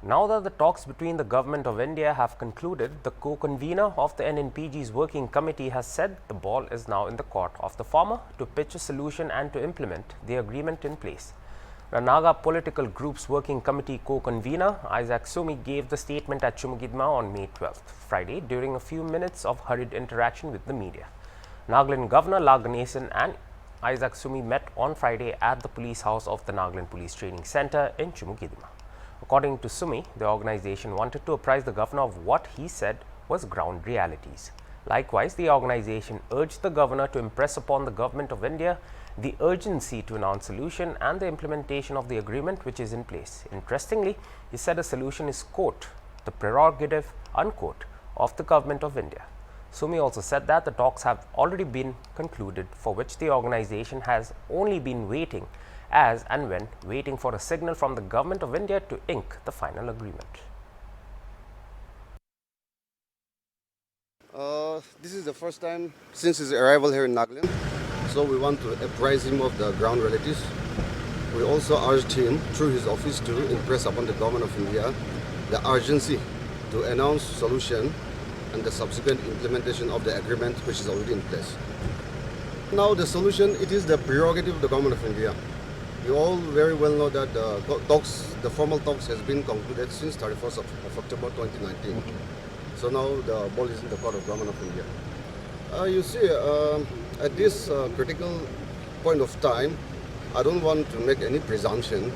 Now that the talks between the Government of India have concluded, the co-convener of the Nnpg's working committee has said the ball is now in the court of the former to pitch a solution and to implement the agreement in place. The Naga political group's working committee co-convener Isaac Sumi gave the statement at Chumugidma on May 12th, Friday, during a few minutes of hurried interaction with the media. Nagaland Governor La Ganesan and Isaac Sumi met on Friday at the police house of the Nagaland Police Training Centre in Chumugidma. According to Sumi, the organization wanted to apprise the governor of what he said was ground realities. Likewise, the organization urged the governor to impress upon the Government of India the urgency to announce solution and the implementation of the agreement which is in place. Interestingly, he said a solution is, quote, the prerogative, unquote, of the Government of India. Sumi also said that the talks have already been concluded, for which the organization has only been waiting as and when waiting for a signal from the Government of India to ink the final agreement. This is the first time since his arrival here in Nagaland, so we want to apprise him of the ground realities. We also urged him through his office to impress upon the Government of India the urgency to announce solution and the subsequent implementation of the agreement which is already in place. Now the solution, it is the prerogative of the Government of India. You all very well know that the formal talks has been concluded since 31st of October 2019. So now the ball is in the court of Government of India. You see, at this critical point of time, I don't want to make any presumption.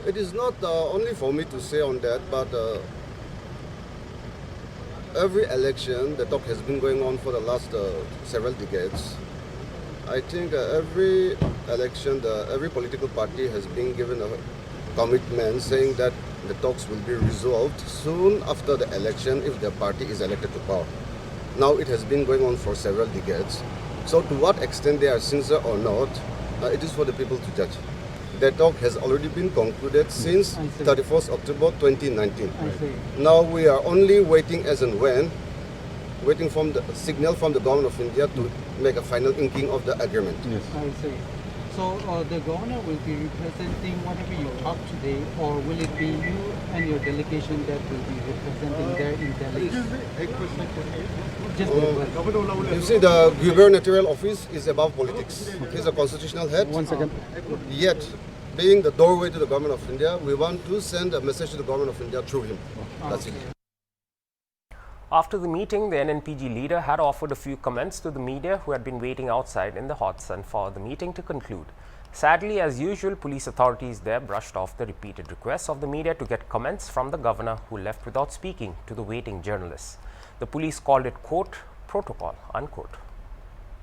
It is not only for me to say on that, but every election, the talk has been going on for the last several decades. I think every election, every political party has been given a commitment saying that the talks will be resolved soon after the election if the party is elected to power. Now it has been going on for several decades. So to what extent they are sincere or not, it is for the people to judge. The talk has already been concluded since 31st October 2019. Now we are only waiting as and when, waiting for the signal from the Government of India to make a final inking of the agreement. Yes. I see. So the governor will be representing whatever you talk today, or will it be you and your delegation that will be representing there in Delhi? You see, the gubernatorial office is above politics. He's a constitutional head. One second. Yet, being the doorway to the Government of India, we want to send a message to the Government of India through him. That's it. After the meeting, the Nnpg leader had offered a few comments to the media who had been waiting outside in the hot sun for the meeting to conclude. Sadly, as usual, police authorities there brushed off the repeated requests of the media to get comments from the governor, who left without speaking to the waiting journalists. The police called it, quote, protocol, unquote.